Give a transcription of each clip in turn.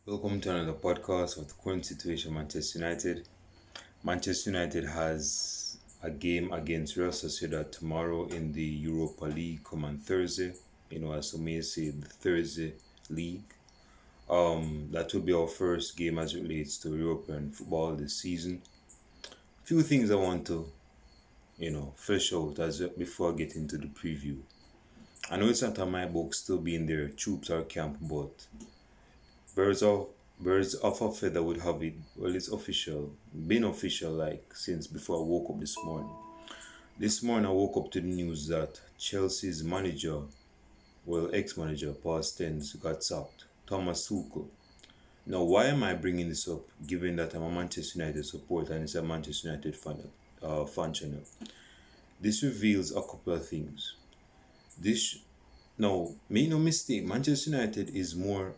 Welcome to another podcast of the current situation Manchester United. Manchester United has a game against Real Sociedad tomorrow in the Europa League come on Thursday. As some may say, the Thursday League. That will be our first game as it relates to European football this season. Few things I want to, flesh out as before I get into the preview. I know it's not on my book still being there, troops are camp, but Birds of Birds of a feather would have it. Well, it's official. Been official like since before I woke up this morning. This morning I woke up to the news that Chelsea's manager, well ex-manager, past tense, got sacked. Thomas Tuchel. Now, why am I bringing this up? Given that I'm a Manchester United supporter and it's a Manchester United fan channel. This reveals a couple of things. This Now, make no mistake, Manchester United is more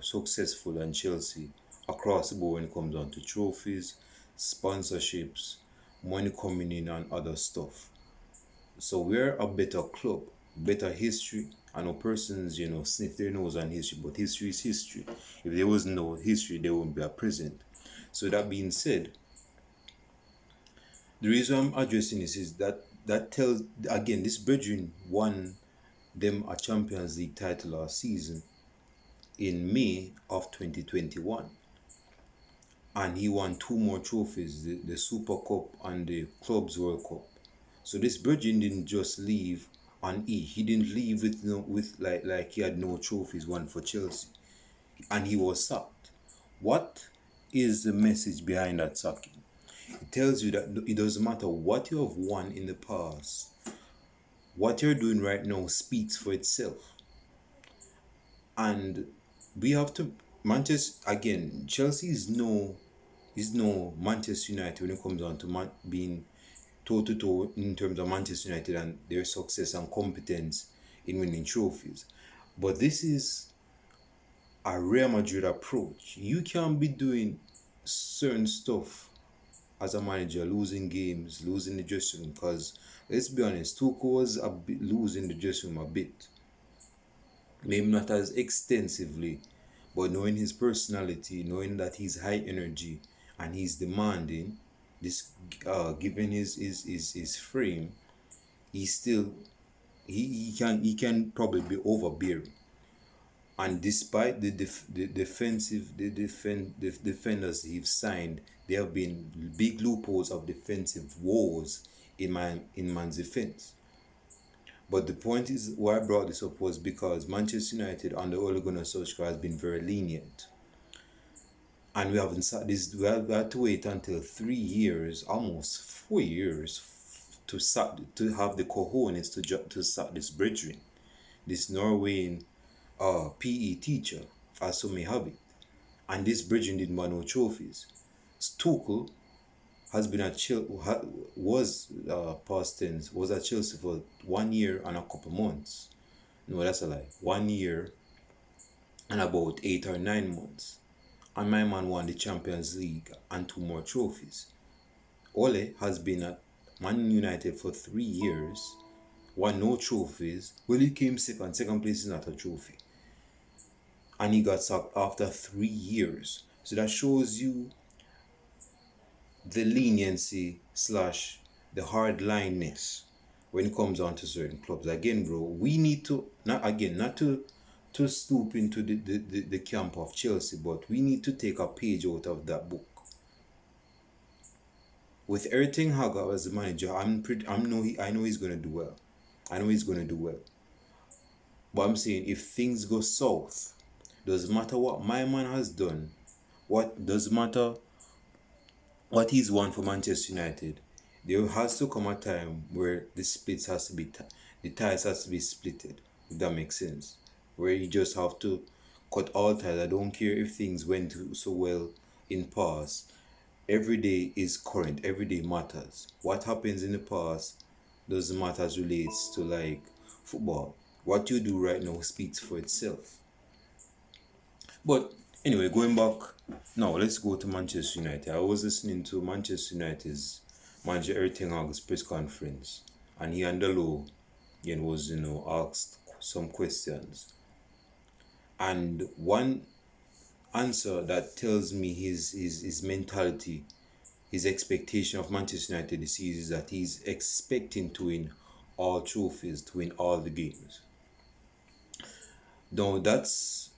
successful than Chelsea across the board when it comes down to trophies, sponsorships, money coming in and other stuff. So we're a better club, better history. I know persons, sniff their nose on history, but history is history. If there was no history, there wouldn't be a present. So that being said, the reason I'm addressing this is that tells again this brethren won them a Champions League title last season in May of 2021, and he won two more trophies, the Super Cup and the Clubs World Cup. So this brethren didn't just leave on E. He didn't leave with he had no trophies won for Chelsea, and he was sacked. What is the message behind that sacking? It tells you that it doesn't matter what you have won in the past. What you're doing right now speaks for itself. And we have to Chelsea is no Manchester United when it comes down to being toe to toe in terms of Manchester United and their success and competence in winning trophies. But this is a Real Madrid approach. You can't be doing certain stuff as a manager, losing games, losing the dressing room. Because let's be honest, Tuchel was a bit losing the dressing room a bit. Maybe not as extensively, but knowing his personality, knowing that he's high energy and he's demanding, this given his frame, he still he can probably be overbearing. And despite the defenders he's signed, there have been big loopholes of defensive wars in man's defense. But the point is why I brought this up was because Manchester United under Ole Gunnar Solskjaer has been very lenient, and we haven't this. We had to wait until 3 years, almost 4 years, to have the cojones to sack this brethren, this Norwegian PE teacher, as some may have it, and this brethren didn't win no trophies. Tuchel has been at Chelsea, was past tense, was at Chelsea for 1 year and a couple months. No, that's a lie. 1 year and about 8 or 9 months. And my man won the Champions League and two more trophies. Ole has been at Man United for 3 years, won no trophies. Well, he came second. Second place is not a trophy. And he got sacked after 3 years. So that shows you the leniency / the hardlineness when it comes on to certain clubs. Again, bro, we need to not to stoop into the camp of Chelsea, but we need to take a page out of that book. With Erik Ten Hag as the manager, I know he's gonna do well. I know he's gonna do well. But I'm saying if things go south, doesn't matter what my man has done, what doesn't matter what he's won for Manchester United, there has to come a time where the ties has to be splitted, if that makes sense. Where you just have to cut all ties. I don't care if things went so well in past. Every day is current, every day matters. What happens in the past doesn't matter as relates to like football. What you do right now speaks for itself. But anyway, going back, now let's go to Manchester United. I was listening to Manchester United's manager Erik Ten Hag's press conference, and he and the low was asked some questions. And one answer that tells me his mentality, his expectation of Manchester United this season is that he's expecting to win all trophies, to win all the games. Though that's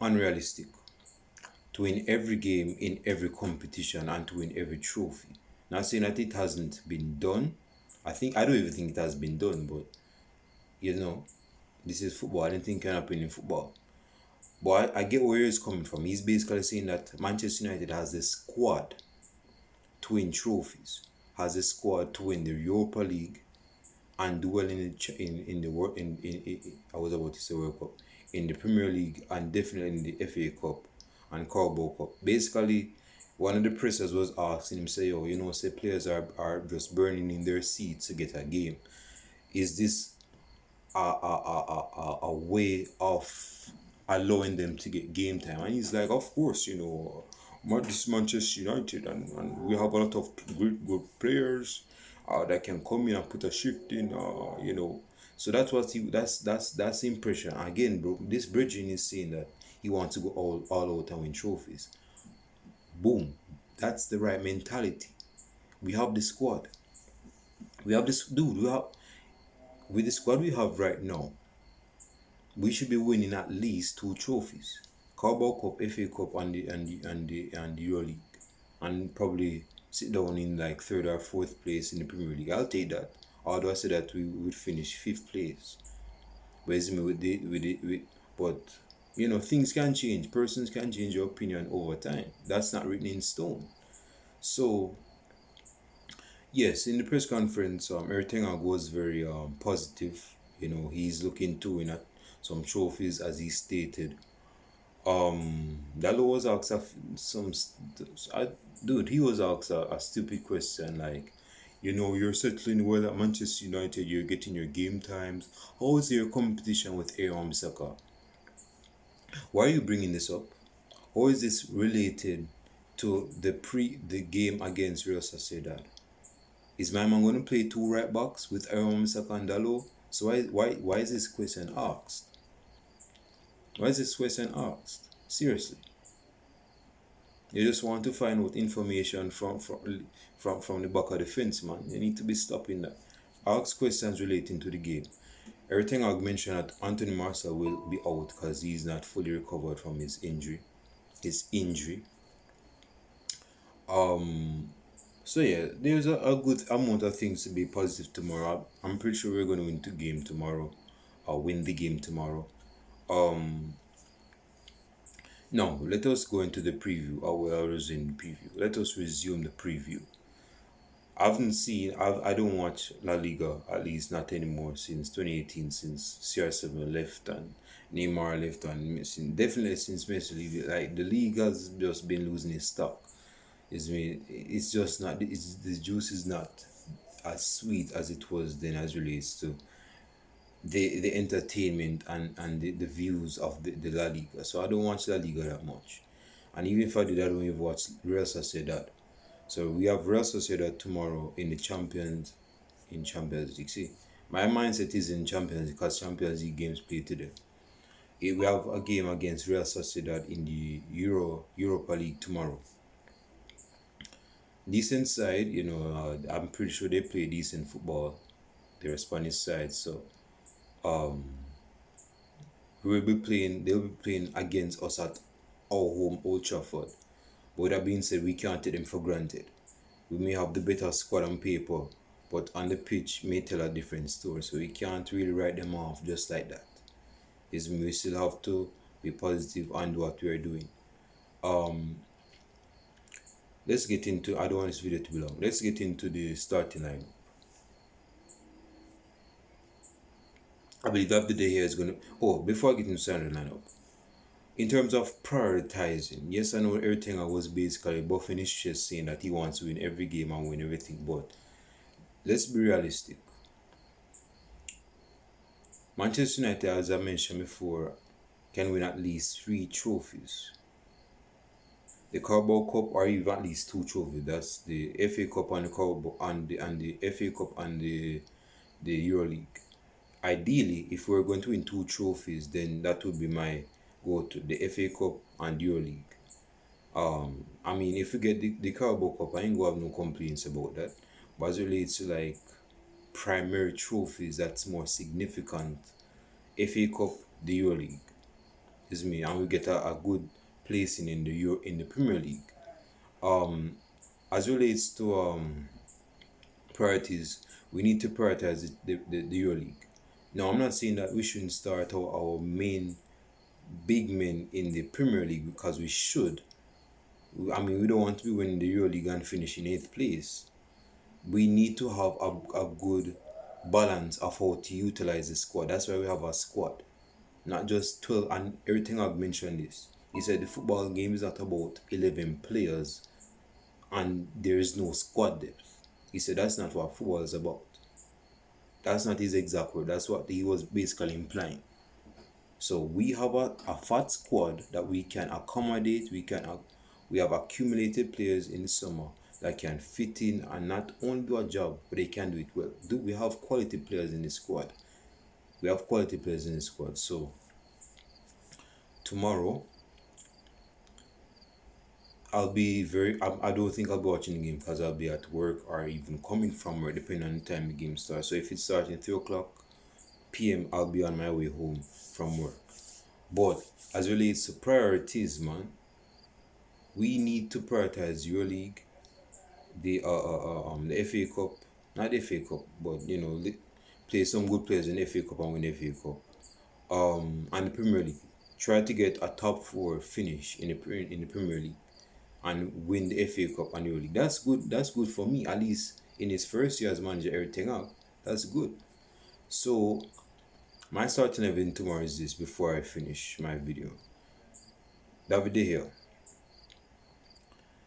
unrealistic. To win every game in every competition and to win every trophy. Not saying that it hasn't been done. I don't even think it has been done, but you know, this is football. Anything can happen in football. But I get where he's coming from. He's basically saying that Manchester United has the squad to win trophies, has a squad to win the Europa League, and do well in the world in I was about to say World Cup, in the Premier League, and definitely in the FA Cup and Carabao Cup. Basically, one of the pressers was asking him, say, "Oh, say players are just burning in their seats to get a game. Is this a way of allowing them to get game time?" And he's like, "Of course, this Manchester United, and we have a lot of good players that can come in and put a shift in, So that's the impression. Again, bro, this Bridging is saying that he wants to go all out and win trophies. Boom, that's the right mentality. We have the squad. We have this dude. With the squad we have right now, we should be winning at least 2 trophies: Carabao Cup, FA Cup, and the Euro League, and probably sit down in like third or fourth place in the Premier League. I'll take that. Although I said that we would finish fifth place, but but things can change. Persons can change your opinion over time. That's not written in stone. So yes, in the press conference, Erik Ten Hag was very positive. He's looking to win at some trophies, as he stated. Dalo was asked dude, he was asked a stupid question like, you're settling well at Manchester United, you're getting your game times. How is your competition with Aaron Bissaka? Why are you bringing this up? How is this related to the game against Real Sociedad? Is my man going to play 2 right backs with Aaron Bissaka and Dalo? So why is this question asked? Why is this question asked? Seriously. You just want to find out information from the back of the fence, man. You need to be stopping that. Ask questions relating to the game. Everything I've mentioned that Anthony Martial will be out because he's not fully recovered from his injury. So yeah, there's a good amount of things to be positive tomorrow. I'm pretty sure we're going to win the game tomorrow, or win the game tomorrow. Now let us go into the preview. I was in the preview. Let us resume the preview. I don't watch La Liga, at least not anymore, since 2018, since CR7 left and Neymar left, and definitely since Messi. Like, the league has just been losing its stock. It's just not, the juice is not as sweet as it was then, as relates to the entertainment and the views of the La Liga. So I don't watch La Liga that much. And even if I did, I don't even watch Real Sociedad. So we have Real Sociedad tomorrow in Champions League. See, my mindset is in Champions League because Champions League games play today. We have a game against Real Sociedad in the Europa League tomorrow. Decent side, I'm pretty sure they play decent football. They're a Spanish side, so they'll be playing against us at our home, Old Trafford. But with that being said, we can't take them for granted. We may have the better squad on paper, but on the pitch may tell a different story. So we can't really write them off just like that. We still have to be positive on what we are doing. Let's get into, I don't want this video to be long. Let's get into the starting lineup. I believe that the day here is going to... before I get into the starting lineup, in terms of prioritizing, yes, I know everything I was basically buffing his chest, saying that he wants to win every game and win everything, but let's be realistic. Manchester United, as I mentioned before, can win at least 3 trophies. The Carabao Cup, or even at least 2 trophies. That's the FA Cup and the Carabao, and the FA Cup and the Euro League. Ideally, if we're going to win 2 trophies, then that would be my go to the FA Cup and Euro League. I mean, if we get the Carabao Cup, I ain't gonna have no complaints about that. But as it relates to like primary trophies that's more significant, FA Cup, the Euro League, is me, and we get a good placing in the Premier League. As relates to priorities, we need to prioritize the Euro League. Now, I'm not saying that we shouldn't start our main big men in the Premier League, because we should. I mean, we don't want to be winning the Euro League and finish in 8th place. We need to have a good balance of how to utilize the squad. That's why we have a squad, not just 12. And everything I've mentioned this. He said the football game is not about 11 players and there is no squad depth. He said that's not what football is about. That's not his exact word. That's what he was basically implying. So we have a fat squad that we can accommodate. We have accumulated players in the summer that can fit in and not only do a job, but they can do it well. We have quality players in the squad. So tomorrow, I don't think I'll be watching the game because I'll be at work or even coming from work, depending on the time the game starts. So if it starts at 3 o'clock p.m., I'll be on my way home from work. But as relates to priorities, man, we need to prioritize Euro League, the FA Cup, not the FA Cup, but play some good players in the FA Cup and win the FA Cup. And the Premier League, try to get a top 4 finish in the Premier League and win the FA Cup and Euro League. That's good. That's good for me, at least in his first year as manager, Erik Ten Hag. That's good. So my starting event tomorrow is this. Before I finish my video, David De Gea.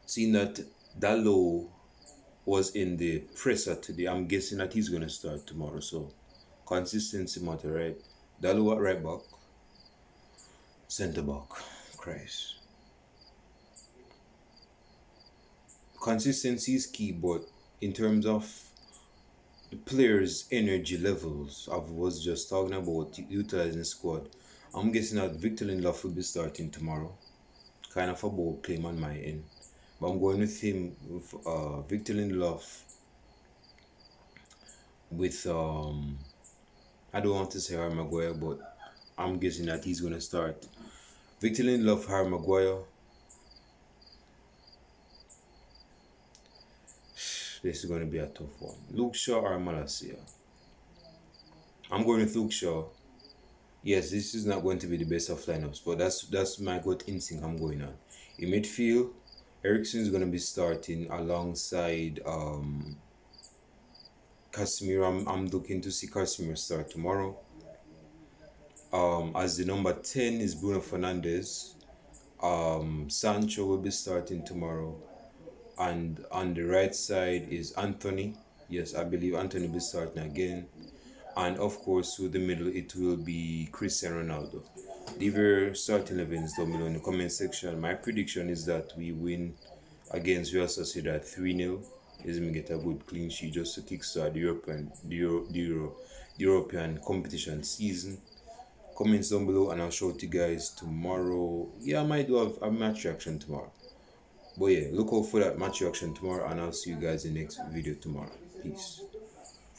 Seeing that Dalot was in the presser today, I'm guessing that he's gonna start tomorrow. So consistency matter, right? Dalot at right back, centre back. Christ. Consistency is key, but in terms of the players' energy levels, I was just talking about utilizing the squad. I'm guessing that Victor Lindelof will be starting tomorrow. Kind of a bold claim on my end, but I'm going with him with Victor Lindelof with I don't want to say Harry Maguire, but I'm guessing that he's gonna start. Victor Lindelof, Harry Maguire. This is going to be a tough one. Luke Shaw or Malacia? I'm going with Luke Shaw. Yes, this is not going to be the best of lineups, but that's my gut instinct I'm going on. In midfield, Eriksen is going to be starting alongside Casemiro. I'm looking to see Casemiro start tomorrow. As the number 10 is Bruno Fernandes. Sancho will be starting tomorrow. And on the right side is Anthony. Yes, I believe Anthony will be starting again. And of course, through the middle, it will be Cristiano Ronaldo. Leave your starting 11s down below in the comment section. My prediction is that we win against Real Sociedad 3-0. Is we get a good clean sheet just to kickstart the European competition season. Comments down below and I'll show it to you guys tomorrow. Yeah, I might do a match reaction tomorrow. But yeah, look out for that match reaction tomorrow and I'll see you guys in the next video tomorrow. Peace.